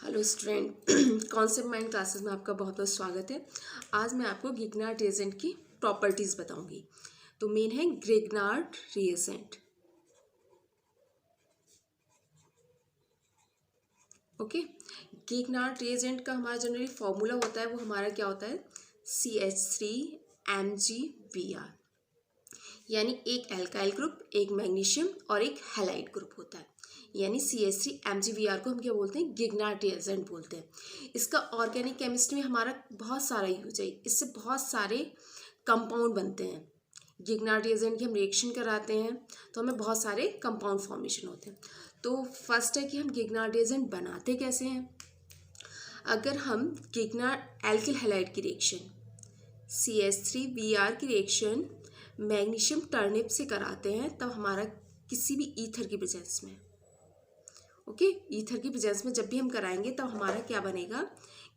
Hello student, concept mind classes में आपका बहुत बहुत स्वागत है। आज मैं आपको गिगनार्ड रिएजेंट की प्रॉपर्टीज़ बताऊंगी। तो मेन है गिगनार्ड रिएजेंट। ओके, गिगनार्ड रिएजेंट का हमारा जनरली फॉर्मूला होता है, वो हमारा क्या होता है, CH3MgBr। यानी एक एल्काइल ग्रुप, एक मैग्नीशियम और एक हैलाइड ग्रुप होता है। यानी CH3MgBr को हम क्या बोलते हैं, गिगनार्ड रिएजेंट बोलते हैं। इसका ऑर्गेनिक केमिस्ट्री में हमारा बहुत सारा यूज है, इससे बहुत सारे कंपाउंड बनते हैं। गिगनार्ड रिएजेंट की हम रिएक्शन कराते हैं तो हमें बहुत सारे कंपाउंड फॉर्मेशन होते हैं। तो फर्स्ट है कि हम गिगनार्ड रिएजेंट बनाते कैसे हैं। अगर हम गिगनार्ड एल्किल हैलाइड की रिएक्शन CH3Br की रिएक्शन मैग्नीशियम टर्निप से कराते हैं, तब हमारा किसी भी ईथर की प्रेजेंस में, ओके, ईथर की प्रेजेंस में जब भी हम कराएंगे तब हमारा क्या बनेगा,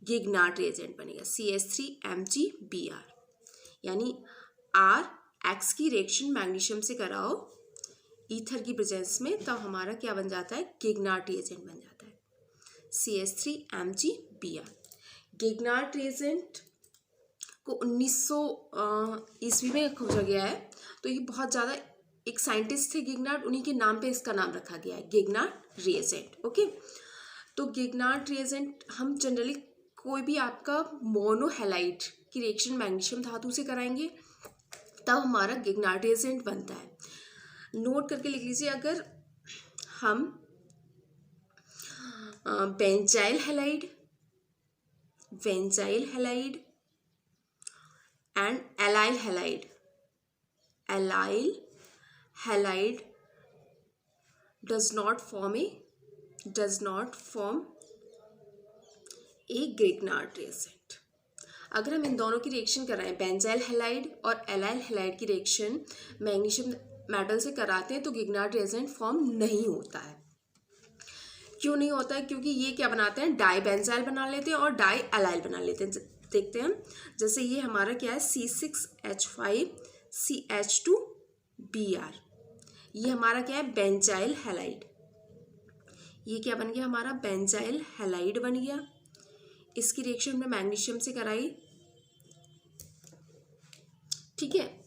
गिगनार्ड रिएजेंट बनेगा CH3MgBr। यानी RX की रिएक्शन मैग्नीशियम से कराओ ईथर की प्रेजेंस में, तब हमारा क्या बन जाता है, गिगनार्ड रिएजेंट बन जाता है CH3MgBr। गिगनार्ड रिएजेंट को 1900 ईस्वी में खोजा गया है। तो ये बहुत ज़्यादा, एक साइंटिस्ट थे गिगनार्ड, उन्हीं के नाम पे इसका नाम रखा गया है, गिगनार्ड रिएजेंट। ओके, तो गिगनार्ड रिएजेंट हम जनरली कोई भी आपका मोनोहैलाइड की रिएक्शन मैग्नीशियम धातु से कराएंगे तब हमारा गिगनार्ड रिएजेंट बनता है। नोट करके लिख लीजिए, अगर हम benzyl halide and allyl halide does not form a Grignard reagent. अगर हम इन दोनों की रिएक्शन कर रहे हैं, बेंजाइल हैलाइड और एलाइल हैलाइड की रिएक्शन मैग्नीशियम मेटल से कराते हैं, तो गिगनार्ड रिएजेंट फॉर्म नहीं होता है। क्यों नहीं होता है? क्योंकि ये क्या बनाते हैं, डाई बेंजाइल बना लेते हैं और डाई एलाइल बना लेते हैं। देखते हैं, जैसे ये हमारा क्या है, C6H5CH2Br, ये हमारा क्या है, बेंजाइल हैलाइड। ये क्या बन गया, हमारा बेंजाइल हैलाइड बन गया। इसकी रिएक्शन हमने मैग्नीशियम से कराई, ठीक है।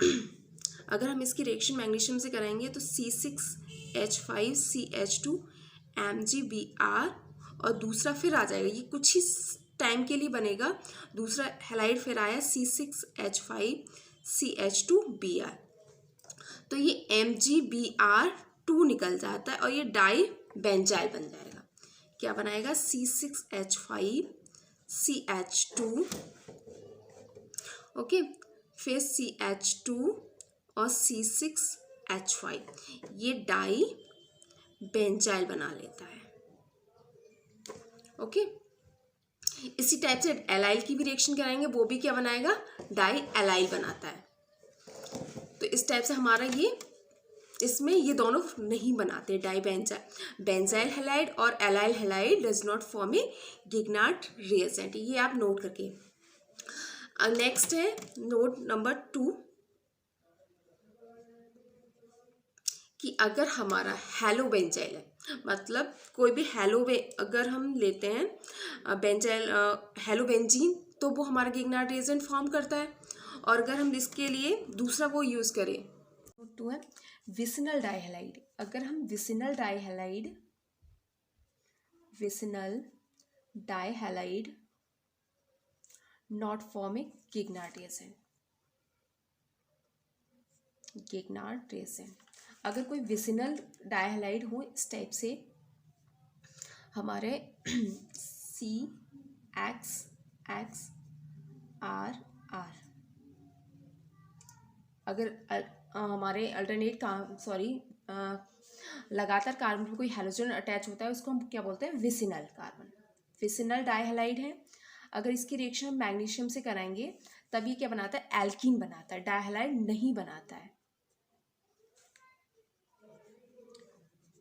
अगर हम इसकी रिएक्शन मैग्नीशियम से कराएंगे तो C6H5CH2MgBr और दूसरा फिर आ जाएगा, ये कुछ ही टाइम के लिए बनेगा, दूसरा हैलाइड फिर आया C6H5CH2Br। तो ये MgBr2 निकल जाता है और ये डाई बेंजाइल बन जाएगा। क्या बनाएगा, C6H5CH2, ओके, फिर CH2 और C6H5, ये डाई बेंजाइल बना लेता है। ओके, इसी टाइप से एलाइल की भी रिएक्शन कराएंगे, वो भी क्या बनाएगा, डाई एलाइल बनाता है। तो इस टाइप से हमारा ये, इसमें ये दोनों नहीं बनाते, डाई बेंजाइल हैलाइड और allyl halide does not form a Grignard reagent. ये आप नोट करके, नेक्स्ट है नोट नंबर 2 कि अगर हमारा हैलो बेंजाइल है, मतलब कोई भी अगर हम लेते हैं बेंजाइल हैलोबेंजीन, तो वो हमारा गिगनार्ड रिएजेंट फॉर्म करता है। और अगर हम इसके लिए दूसरा वो यूज़ करें, तो है विसिनल डाइहैलाइड। अगर हम vicinal dihalide not form a Grignard reagent. अगर कोई विसिनल डाइहैलाइड हो इस टाइप से, हमारे CXXRR, अगर हमारे अल्टरनेट लगातार कार्बन पर कोई हैलोजन अटैच होता है, उसको हम क्या बोलते हैं, विसिनल डाइहैलाइड है। अगर इसकी रिएक्शन हम मैग्नीशियम से कराएंगे तब ये क्या बनाता है, एल्कीन बनाता है, डाइहैलाइड नहीं बनाता है।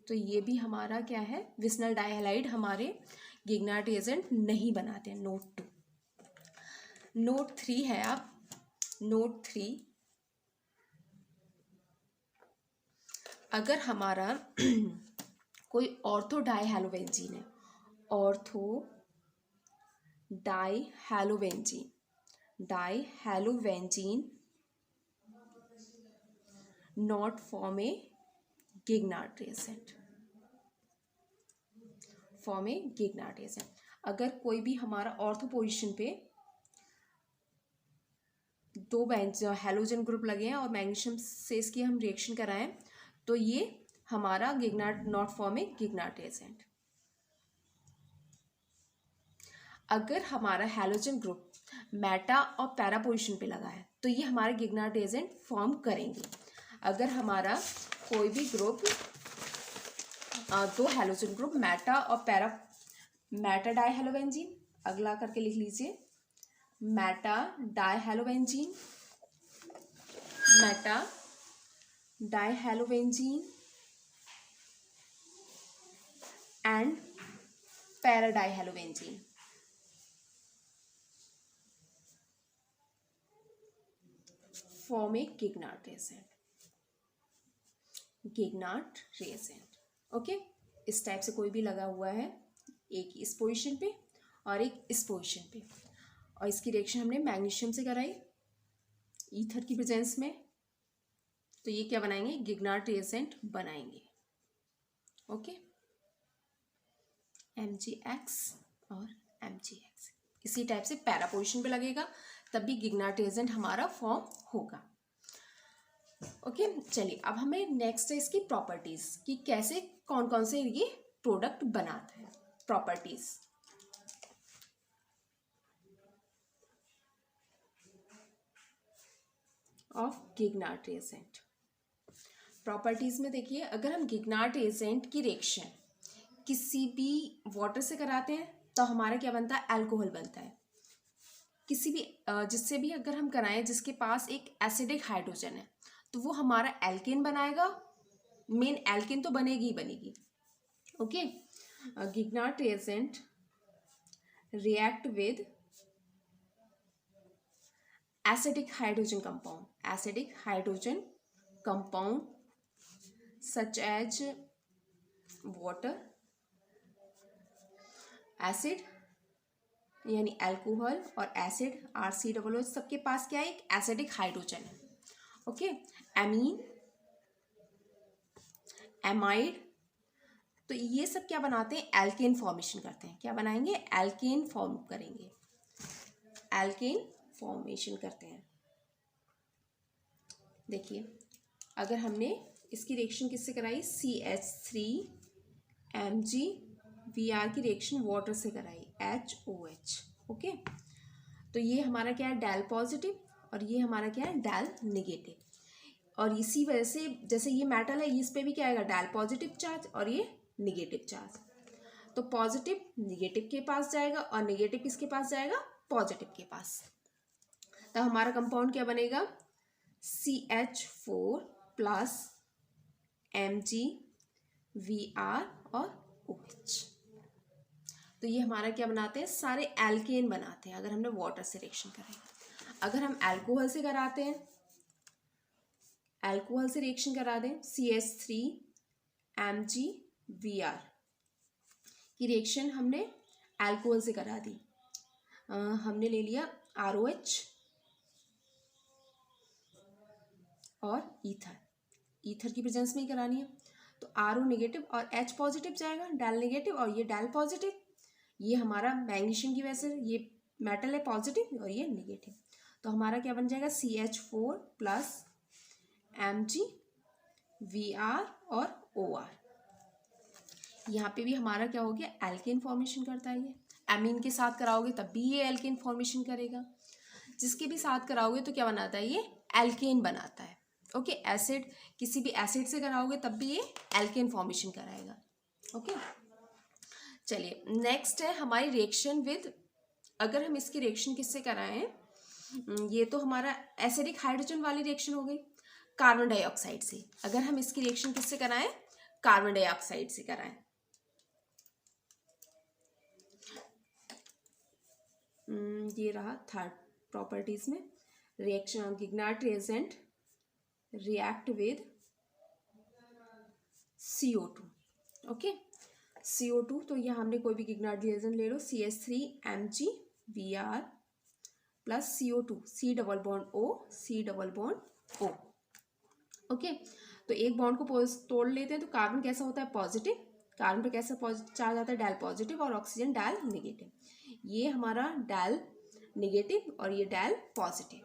तो ये भी हमारा क्या है, विसिनल डाइहैलाइड हमारे गिगनार्ड रिएजेंट नहीं बनाते हैं। नोट 2, नोट 3 है, आप नोट 3, अगर हमारा कोई ऑर्थो डाइहैलोबेंजीन है, ortho डाइहैलोबेंजीन, डाइहैलोबेंजीन not form a Grignard reagent, form a Grignard reagent। अगर कोई भी हमारा ऑर्थो पोजीशन पे दो बेंच हैलोजन ग्रुप लगे हैं और मैग्नीशियम से इसकी हम रिएक्शन कराएं तो ये हमारा गिग्नार्ड not form a Grignard reagent. अगर हमारा हैलोजन ग्रुप मेटा और पैरा पोजीशन पे लगा है तो ये हमारे गिग्नार्ड रिएजेंट फॉर्म करेंगे। अगर हमारा कोई भी ग्रुप दो हैलोजन ग्रुप मेटा और पैरा, मेटा डाइहैलोबेंजीन, अगला करके लिख लीजिए meta dihalobenzene, meta dihalobenzene and para dihalobenzene, form a Grignard reagent, Grignard reagent. Okay, इस टाइप से कोई भी लगा हुआ है, एक इस पोजीशन पे और एक इस पोजीशन पे, और इसकी रिएक्शन हमने मैग्नीशियम से कराई ईथर की प्रेजेंस में, तो ये क्या बनाएंगे, गिग्नार्ड रिएजेंट बनाएंगे। ओके, MgX और MgX इसी टाइप से पैरा पोजीशन पे लगेगा तब भी गिग्नार्ड रिएजेंट हमारा फॉर्म होगा। ओके, चलिए अब हमें नेक्स्ट है इसकी प्रॉपर्टीज कि कैसे कौन कौन से ये प्रोडक्ट बनाता है। Properties of Grignard reagent. Properties में देखिए, अगर हम गिग्नार्ड रिएजेंट की रिएक्शन किसी भी वाटर से कराते हैं तो हमारा क्या बनता है, अल्कोहल बनता है। किसी भी जिससे भी अगर हम कराएं जिसके पास एक एसिडिक हाइड्रोजन है तो वो हमारा एल्केन बनाएगा, मेन एल्केन तो बनेगी ही बनेगी। Okay, Grignard reagent react with acidic hydrogen compound, acidic hydrogen compound such as water, acid यानी अल्कोहल और एसिड RCOO, सबके पास क्या है, एक एसिडिक हाइड्रोजन है। ओके, एमीन, एमाइड, तो ये सब क्या बनाते हैं, एल्केन फॉर्मेशन करते हैं। क्या बनाएंगे, एल्केन फॉर्म करेंगे, एल्केन फॉर्मेशन करते हैं। देखिए, अगर हमने इसकी रिएक्शन किससे कराई, CH3MgVr की रिएक्शन वाटर से कराई, HOH। ओके, तो ये हमारा क्या है, डेल पॉजिटिव और ये हमारा क्या है, डेल नेगेटिव। और इसी वजह से जैसे ये मेटल है, इस पे भी क्या आएगा, डेल पॉजिटिव चार्ज और ये नेगेटिव चार्ज। तो पॉजिटिव नेगेटिव के पास जाएगा और नेगेटिव किसके पास जाएगा, पॉजिटिव के पास। तो हमारा कंपाउंड क्या बनेगा, CH4 प्लस MgVr और OH। तो ये हमारा क्या बनाते हैं, सारे एल्केन बनाते हैं अगर हमने वाटर से रिएक्शन कराई। अगर हम अल्कोहल से कराते हैं, अल्कोहल से रिएक्शन करा दें, CH3MgVr की रिएक्शन हमने अल्कोहल से करा दी, हमने ले लिया ROH और ईथर, ईथर की प्रेजेंस में ही करानी है। तो RO नेगेटिव और H पॉजिटिव जाएगा, डेल नेगेटिव और ये डेल पॉजिटिव। ये हमारा मैग्नीशियम की वजह से ये मेटल है पॉजिटिव और ये नेगेटिव, तो हमारा क्या बन जाएगा, CH4 प्लस MgVr और OR। यहाँ पे भी हमारा क्या हो गया, एल्केन फॉर्मेशन करता है। ये एमीन के साथ कराओगे तब भी ये एल्केन फॉर्मेशन करेगा, जिसके भी साथ कराओगे तो क्या बनाता है, ये एल्केन बनाता है। ओके, एसिड किसी भी एसिड से कराओगे तब भी ये एल्केन फॉर्मेशन कराएगा। ओके, चलिए नेक्स्ट है हमारी रिएक्शन विद, अगर हम इसकी रिएक्शन किससे कराएं, ये तो हमारा एसिडिक हाइड्रोजन वाली रिएक्शन हो गई कार्बन डाइऑक्साइड से। अगर हम इसकी रिएक्शन किससे कराएं, कार्बन डाइऑक्साइड से कराएं, ये रहा थर्ड प्रॉपर्टीज में, reaction Grignard reagent react with CO2। Okay, CO2, तो यहाँ हमने कोई भी गिग्नार्ड रिएजेंट ले लो, CH3Mg Br plus CO2 C double bond O C double bond O। Okay, तो एक बॉन्ड को तोड़ लेते हैं तो कार्बन कैसा होता है पॉजिटिव, कार्बन पे कैसा चार्ज आता है डाल पॉजिटिव और ऑक्सीजन डाल नेगेटिव। ये हमारा डाल नेगेटिव और ये डाल पॉजिटिव।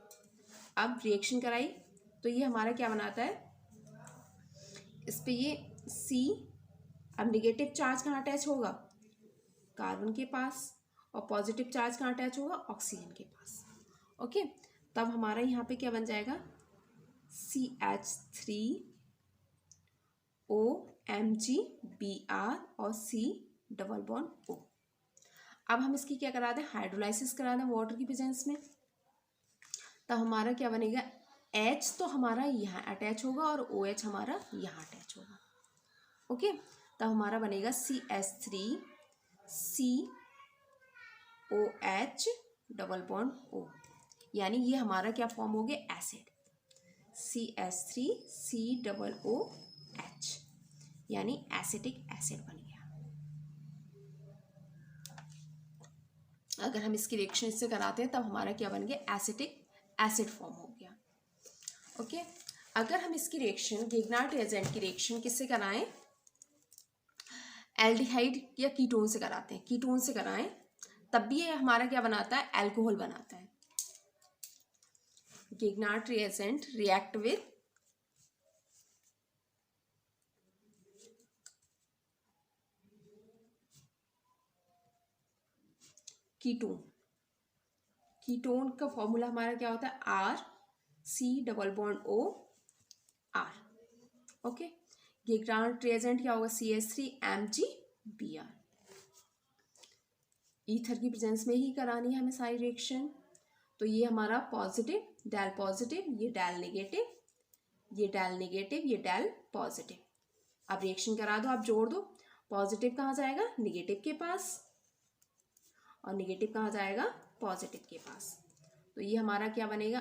अब रिएक्शन कराई तो ये हमारा क्या बनाता है, इस पे ये C, अब नेगेटिव चार्ज कहाँ अटैच होगा कार्बन के पास और पॉजिटिव चार्ज कहाँ अटैच होगा ऑक्सीजन के पास। ओके, तब हमारा यहाँ पे क्या बन जाएगा CH3OMgBr और C डबल बॉन्ड O। अब हम इसकी क्या करा दें हाइड्रोलाइसिस करा दें वाटर की प्रेजेंस में, तब हमारा क्या बनेगा H तो हमारा यहाँ अटैच होगा और OH हमारा यहाँ अटैच होगा। ओके, तब हमारा बनेगा CH3COH डबल बॉन्ड O, यानी ये हमारा क्या फॉर्म हो गया एसिड CH3COOH, यानी एसिटिक एसिड बन गया। अगर हम इसकी रिएक्शन इससे कराते हैं तब हमारा क्या बन गया एसिटिक एसिड फॉर्म हो गया। ओके, अगर हम इसकी रिएक्शन गिग्नार्ड रिएजेंट की रिएक्शन किससे कराएं एल्डिहाइड या कीटोन से कराते हैं, कीटोन से कराएं तब भी ये हमारा क्या बनाता है अल्कोहल बनाता है। Grignard reagent react with ketone, ketone का फॉर्मूला हमारा क्या होता है RC double bond OR। Okay, Grignard reagent क्या होगा CH3MgBr। ईथर की प्रेजेंस में ही करानी है हमें सारी रिएक्शन, तो ये हमारा पॉजिटिव डाल पॉजिटिव, ये डाल नेगेटिव, ये डाल नेगेटिव, ये डाल पॉजिटिव। अब रिएक्शन करा दो, आप जोड़ दो, पॉजिटिव कहाँ जाएगा नेगेटिव के पास और नेगेटिव कहाँ जाएगा पॉजिटिव के पास, तो ये हमारा क्या बनेगा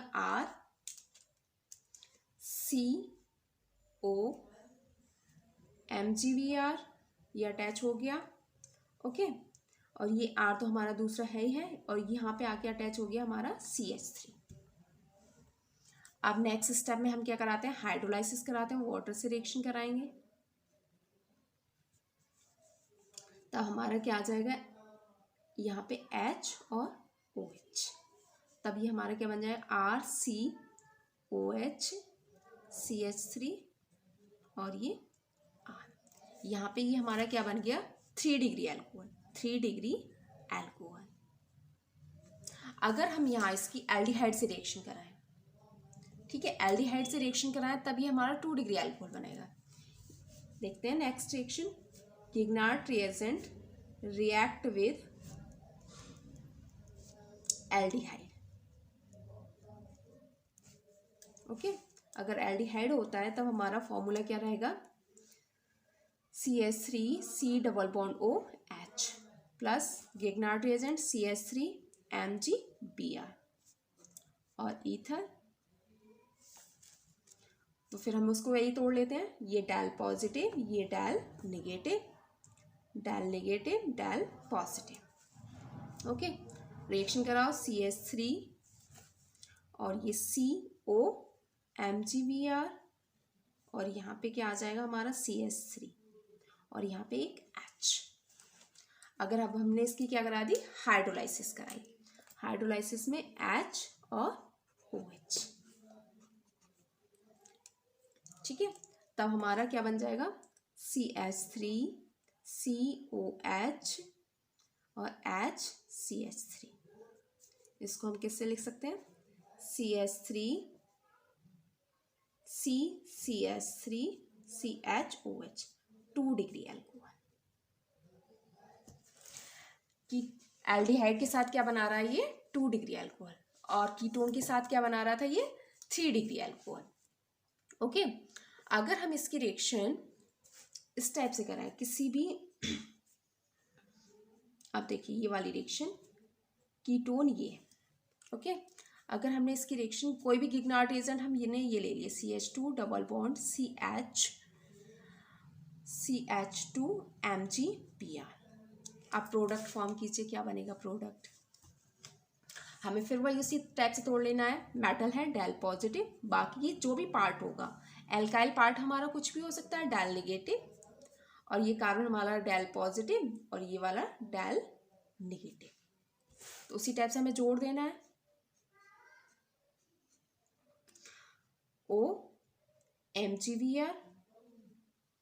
RCOMgBr, ये अटैच हो गया। ओके, और ये R तो हमारा दूसरा है ही है और यहाँ पे आके अटैच हो गया हमारा CH3। अब नेक्स्ट स्टेप में हम क्या कराते हैं हाइड्रोलाइसिस कराते हैं, वाटर से रिएक्शन कराएंगे, तब हमारा क्या आ जाएगा यहाँ पे H और OH, तब ये हमारा क्या बन जाएगा RCOH CH3 और ये R। यहाँ पे ये हमारा क्या बन गया 3 डिग्री अल्कोहल, 3 डिग्री अल्कोहल। अगर हम यहाँ इसकी एल्डिहाइड से रिएक्शन कराएं, ठीक है, एल्डिहाइड से रिएक्शन कराएं तभी हमारा 2 डिग्री अल्कोहल बनेगा। देखते हैं next reaction, Grignard reagent react with aldehyde. Okay, अगर एल्डिहाइड होता है तब हमारा फॉर्मूला क्या रहेगा CH3C double bond OH plus Grignard reagent CH3MgBr और ईथर, तो फिर हम उसको वही तोड़ लेते हैं, ये डाल पॉजिटिव, ये डाल नेगेटिव, डाल नेगेटिव, डाल पॉजिटिव। ओके, रिएक्शन कराओ CH3 और ये COMgBr और यहाँ पे क्या आ जाएगा हमारा CH3 और यहाँ पे एक H। अगर अब हमने इसकी क्या करा दी हाइड्रोलाइसिस कराई, हाइड्रोलाइसिस में H और OH, ठीक है, तब हमारा क्या बन जाएगा CH3COH और HCH3। इसको हम किससे लिख सकते हैं CH3CCH3CHOH 2 डिग्री अल्कोहल। कि एल्डिहाइड के साथ क्या बना रहा है ये 2 डिग्री अल्कोहल और कीटोन के साथ क्या बना रहा था ये 3 डिग्री अल्कोहल। ओके, अगर हम इसकी रिएक्शन इस टाइप से कराएं किसी भी, अब देखिए ये वाली रिएक्शन कीटोन ये है। ओके, अगर हमने इसकी रिएक्शन कोई भी गिग्नार्ड रिएजेंट हम ये ले लिए CH2 डबल बॉन्ड CH2MgBr। आप प्रोडक्ट फॉर्म कीजिए, क्या बनेगा प्रोडक्ट हमें फिर वही उसी टाइप से तोड़ लेना है। मेटल है डेल पॉजिटिव, बाकी ये जो भी पार्ट होगा, एल्काइल पार्ट हमारा कुछ भी हो सकता है डेल नेगेटिव, और ये कार्बन हमारा डेल पॉजिटिव और ये वाला डेल नेगेटिव। तो उसी टाइप से हमें जोड़ देना है। O MgVr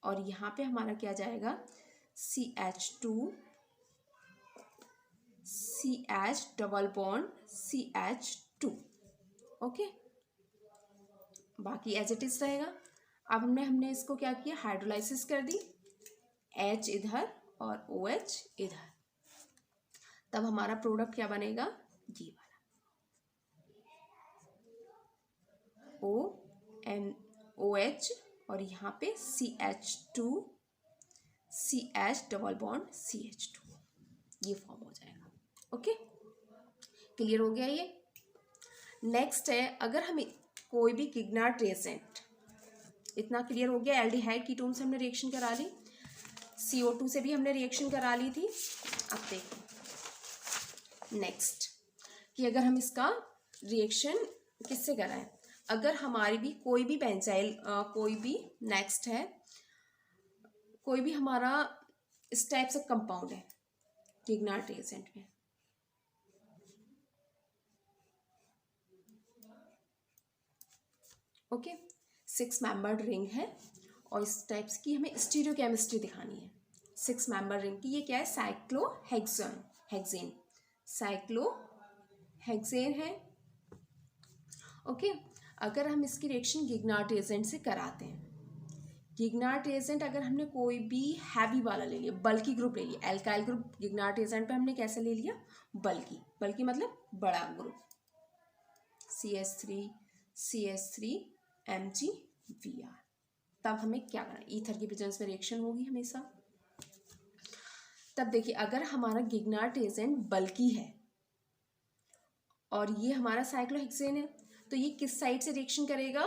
और यहाँ पे हमारा क्या जाएगा CH2 CH double bond CH2। Okay, बाकी एज इट इज रहेगा। अब हमने इसको क्या किया, हाइड्रोलाइसिस कर दी, H इधर और OH इधर, तब हमारा प्रोडक्ट क्या बनेगा, ये वाला OH और यहाँ पे CH2 CH double bond CH2, ये फॉर्म हो जाएगा। ओके, क्लियर हो गया ये। नेक्स्ट है, अगर हमें कोई भी गिग्नार्ड रिएजेंट, इतना क्लियर हो गया। एल्डिहाइड कीटोन से हमने रिएक्शन करा ली, CO2 से भी हमने रिएक्शन करा ली थी। अब देखो नेक्स्ट कि अगर हम इसका रिएक्शन किससे कराएं, अगर हमारी भी कोई भी बेंजाइल कोई भी नेक्स्ट है, कोई भी हमारा इस टाइप से कंपाउंड है गिग्नार्ड रिएजेंट में, ओके, 6 मेंबर्ड रिंग है और इस टाइप्स की हमें स्टीरियोकेमिस्ट्री दिखानी है। 6 मेंबर रिंग की ये क्या है, साइक्लोहेक्सेन साइक्लोहेक्सेन है। ओके, अगर हम इसकी रिएक्शन गिग्नार्ड रिएजेंट से कराते हैं, गिग्नार्ड रिएजेंट अगर हमने कोई भी हैवी वाला ले लिया, बल्की ग्रुप ले लिया, एल्काइल ग्रुप गिग्नार्ड रिएजेंट पे हमने कैसे ले लिया, बल्की मतलब बड़ा ग्रुप, CH3 MgVr, तब हमें क्या करना, ईथर की प्रेजेंस में रिएक्शन होगी हमेशा। तब देखिए, अगर हमारा गिग्नार्ड रिएजेंट बल्कि है और ये हमारा साइक्लोहेक्सेन है, तो ये किस साइड से रिएक्शन करेगा,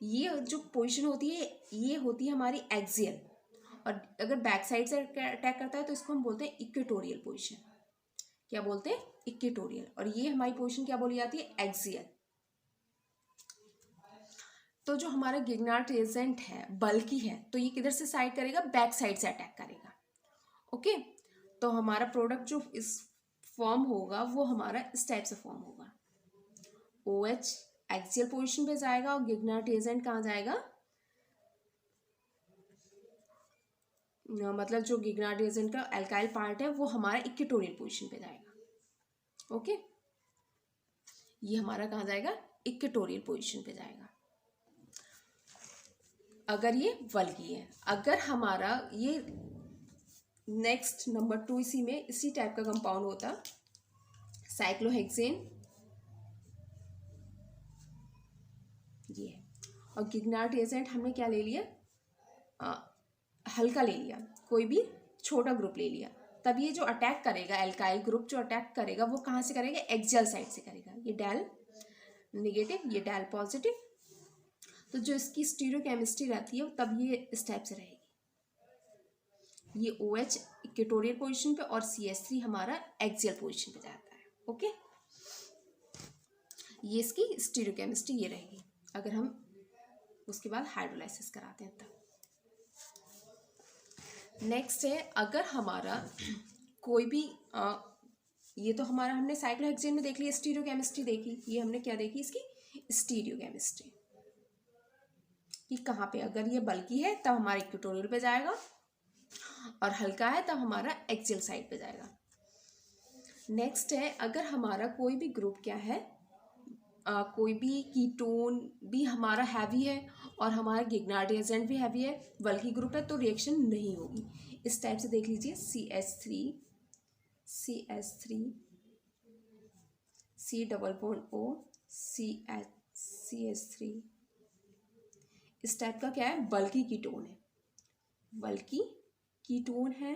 ये जो पोजीशन होती है ये होती है हमारी एक्सियल, और अगर बैक साइड से अटैक करता है तो इसको हम बोलते हैं इक्वेटोरियल पोजीशन। क्या बोलते हैं, इक्वेटोरियल, और ये हमारी पोजीशन क्या बोली जाती है, एक्सियल। तो जो हमारा गिग्नार्ड रिएजेंट है बल्कि है, तो ये किधर से साइड करेगा, बैक साइड से अटैक करेगा। ओके, तो हमारा प्रोडक्ट जो इस फॉर्म होगा वो हमारा इस टाइप से फॉर्म होगा, OH एक्सियल पोजीशन पे जाएगा और गिग्नार्ड रिएजेंट कहाँ जाएगा, मतलब जो गिग्नार्ड रिएजेंट का एल्काइल पार्ट है वो हमारा इक्वेटोरियल पोजीशन पे जाएगा। ओके, ये हमारा कहाँ जाएगा, इक्वेटोरियल पोजीशन पे जाएगा अगर ये बल्कि है। अगर हमारा ये नेक्स्ट नंबर 2 इसी टाइप का कंपाउंड होता, साइक्लोहेक्सेन, ये है, और गिग्नार्ड रिएजेंट हमने क्या ले लिया, हल्का ले लिया, कोई भी छोटा ग्रुप ले लिया, तब ये जो अटैक करेगा, एल्काइल ग्रुप जो अटैक करेगा वो कहाँ से करेगा, एक्सियल साइड से करेगा। ये डेल नेगेटिव, ये डेल पॉजिटिव, तो जो इसकी स्टीरियोकेमिस्ट्री रहती है तब ये इस टाइप से रहेगी, ये OH इक्वेटोरियल पोजीशन पे और CH3 हमारा एक्सियल पोजीशन पे जाता है। ओके, ये इसकी स्टीरियोकेमिस्ट्री ये रहेगी अगर हम उसके बाद हाइड्रोलाइसिस कराते हैं तब। नेक्स्ट है, अगर हमारा कोई भी ये तो हमारा हमने साइक्लोहेक्सेन में देख लिया, स्टीरियोकेमिस्ट्री देखी, ये हमने क्या देखी, इसकी स्टीरियोकेमिस्ट्री कि कहाँ पे, अगर ये बल्कि है तब हमारा इक्वेटोरियल पे जाएगा और हल्का है तब हमारा एक्सियल साइड पे जाएगा। नेक्स्ट है, अगर हमारा कोई भी ग्रुप क्या है, कोई भी कीटोन भी हमारा हैवी है और हमारा गिग्नार्ड रिएजेंट भी हैवी है, बल्कि ग्रुप है, तो रिएक्शन नहीं होगी। इस टाइप से देख लीजिए, CH3 C double bond O CH3, इस टाइप का क्या है, बल्कि कीटोन है,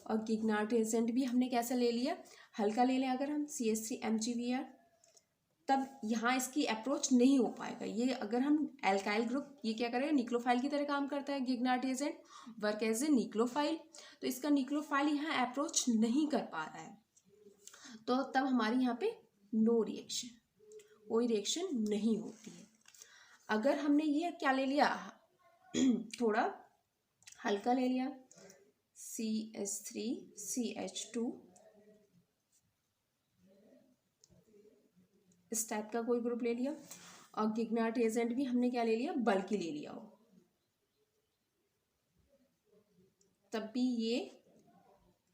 और गिग्नार्ड रिएजेंट भी हमने कैसा ले लिया, हल्का ले लें अगर हम, CH3 MgVr, तब यहाँ इसकी अप्रोच नहीं हो पाएगा। ये अगर हम एल्काइल ग्रुप, ये क्या करेगा, निक्लोफाइल की तरह काम करता है Grignard reagent, work as a nucleophile, तो इसका निक्लोफाइल यहाँ अप्रोच नहीं कर पा रहा है, तो तब हमारी यहाँ पे नो रिएक्शन, कोई रिएक्शन नहीं होती है। अगर हमने ये क्या ले लिया, थोड़ा हल्का ले लिया, CH3CH2, इस टाइप का कोई ग्रुप ले लिया, और गिग्नार्ट एजेंट भी हमने क्या ले लिया, बल्कि ले लिया हो, तब भी ये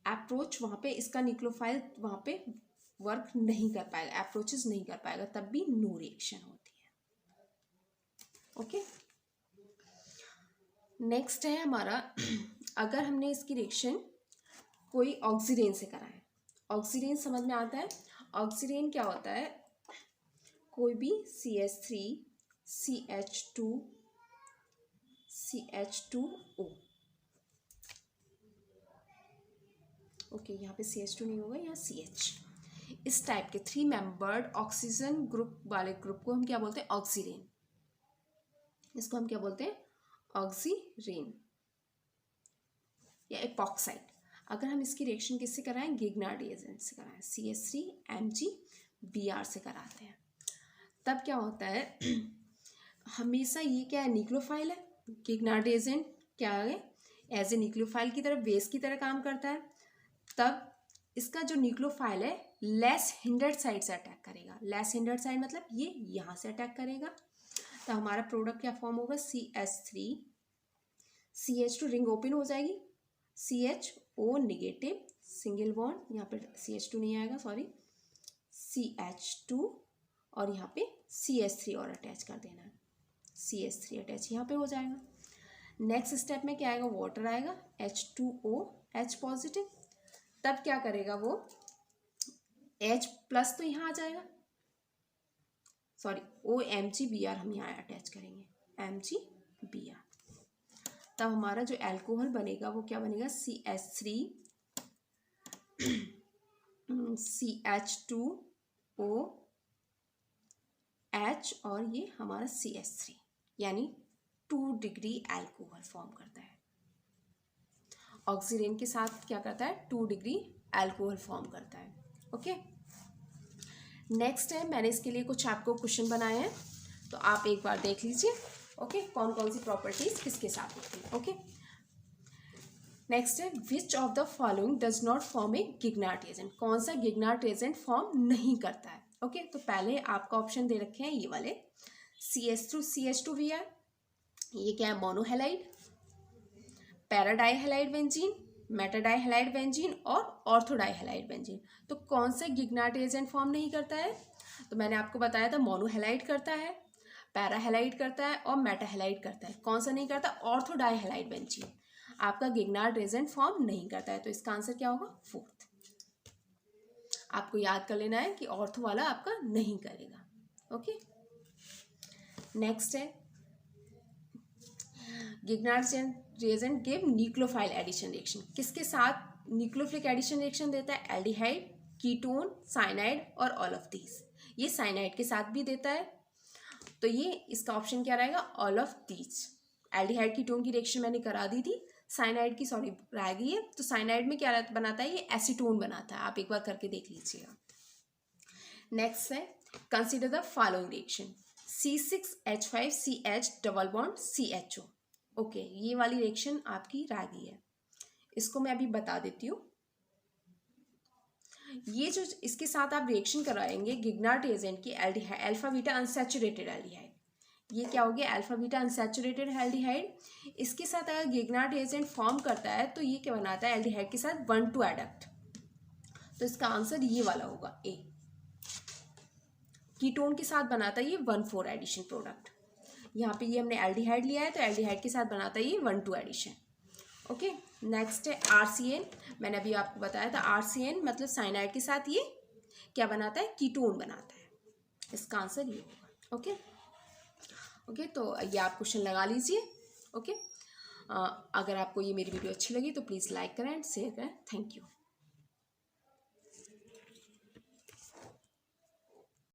अप्रोच वहाँ पे, इसका न्यूक्लियोफाइल वहाँ पे वर्क नहीं कर पाएगा, अप्रोचेस नहीं कर पाएगा, तब भी नो रिएक्शन होती है। ओके, नेक्स्ट है हमारा, अगर हमने इसकी रिएक्शन कोई ऑक्सीडेन से कराए, ऑक्सीडेन समझ में आता है, ऑक्सीडेन क्या होता है, कोई भी CH3 CH2 CH2O, ओके, यहाँ पे CH2 नहीं होगा, यहाँ CH, इस टाइप के 3 मेंबर्ड ऑक्सीजन ग्रुप वाले ग्रुप को हम क्या बोलते हैं, ऑक्सीरेन, इसको हम क्या बोलते हैं, ऑक्सीरेन या एपॉक्साइड। अगर हम इसकी रिएक्शन किससे कराएं, गिग्नार्ट एजेंट से कराएं, CH3MgBr से कराते हैं, तब क्या होता है, हमेशा ये क्या है, न्यूक्लियोफाइल है, गिग्नार्ट एजेंट क्या है, एज ए न्यूक्लियोफाइल की तरह, बेस की तरह काम करता है, तब इसका जो न्यूक्लियोफाइल है लेस हिंडर्ड साइड से अटैक करेगा, लेस हिंडर्ड साइड मतलब ये यहाँ से अटैक करेगा, तो हमारा प्रोडक्ट क्या फॉर्म होगा, CH3 CH2 रिंग ओपन हो जाएगी, CHO नेगेटिव सिंगल बॉन्ड, यहाँ पे CH2 नहीं आएगा, सॉरी, CH2, और यहाँ पे CH3 और अटैच कर देना है, CH3 अटैच यहाँ पे हो जाएगा। नेक्स्ट स्टेप में क्या आएगा, वाटर आएगा, H2O H पॉजिटिव, तब क्या करेगा वो, H प्लस तो यहाँ आ जाएगा, सॉरी OMgBr हम यहाँ अटैच करेंगे, MgBr, तब हमारा जो अल्कोहल बनेगा वो क्या बनेगा, CH3 CH2O H, और ये हमारा CH3, यानी 2 डिग्री अल्कोहल फॉर्म करता है, ऑक्सीजन के साथ क्या करता है, 2 डिग्री अल्कोहल फॉर्म करता है। ओके, नेक्स्ट है, मैंने इसके लिए कुछ आपको क्वेश्चन बनाए हैं, तो आप एक बार देख लीजिए। ओके, कौन कौन सी प्रॉपर्टीज किसके साथ होती है। ओके, नेक्स्ट है, which of the following does not form a Grignard agent, कौन सा गिग्नार्ट एजेंट फॉर्म नहीं करता है। ओके, तो पहले आपका ऑप्शन दे रखे हैं ये वाले, CH2CH2Br, ये क्या है, मोनोहेलाइड, पैराडाइहेलाइड बेंजीन, मेटाडाइहेलाइड बेंजीन और ऑर्थोडाइहेलाइड बेंजीन। तो कौन सा गिग्नार्ट एजेंट फॉर्म नहीं करता है, तो मैंने आपको बताया था मोनोहेलाइड करता है, पैराहेलाइड करता है और मेटाहेलाइड करता है। कौन सा नहीं करता, ऑर्थोडाइहेलाइड बेंजीन आपका गिग्नार्ट एजेंट फॉर्म नहीं करता है, तो इसका आंसर क्या होगा, 4th। आपको याद कर लेना है कि ऑर्थो वाला आपका नहीं करेगा। ओके, नेक्स्ट है, Grignard reagent give nucleophile addition reaction, किसके साथ न्यूक्लियोफिलिक एडिशन रिएक्शन देता है, एल्डिहाइड, कीटोन, साइनाइड और ऑल ऑफ दीज। ये साइनाइड के साथ भी देता है, तो ये इसका ऑप्शन क्या रहेगा, all of these. Aldehyde ketone की रिएक्शन मैंने करा दी थी, साइनाइड की सॉरी रह गई है, तो साइनाइड में क्या बनाता है, ये एसीटोन बनाता है, आप एक बार करके देख लीजिएगा। नेक्स्ट है, consider the following reaction, C6H5CH double bond CHO। Okay, ये वाली रिएक्शन आपकी रह गई है, इसको मैं अभी बता देती हूँ। ये जो इसके साथ आप रिएक्शन कराएंगे गिग्नार्ट एजेंट की, aldehyde, alpha beta unsaturated aldehyde, ये क्या हो गया, अल्फा बीटा अनसैचुरेटेड एल्डिहाइड। इसके साथ अगर गिग्नार्ट एजेंट फॉर्म करता है तो ये क्या बनाता है, एल्डिहाइड के साथ 1,2 एडक्ट, तो इसका आंसर ये वाला होगा, ए। कीटोन के साथ बनाता है ये 1,4 एडिशन प्रोडक्ट, यहाँ पे ये हमने एल्डिहाइड लिया है तो एल्डिहाइड के साथ बनाता है ये 1,2 एडिशन। ओके, नेक्स्ट है RCN, मैंने अभी आपको बताया था RCN मतलब साइनाइड के साथ ये क्या बनाता है, कीटोन बनाता है, इसका आंसर ये होगा। ओके ओके, तो ये आप क्वेश्चन लगा लीजिए। ओके, अगर आपको ये मेरी वीडियो अच्छी लगी तो प्लीज़ लाइक करें एंड शेयर करें। Thank you.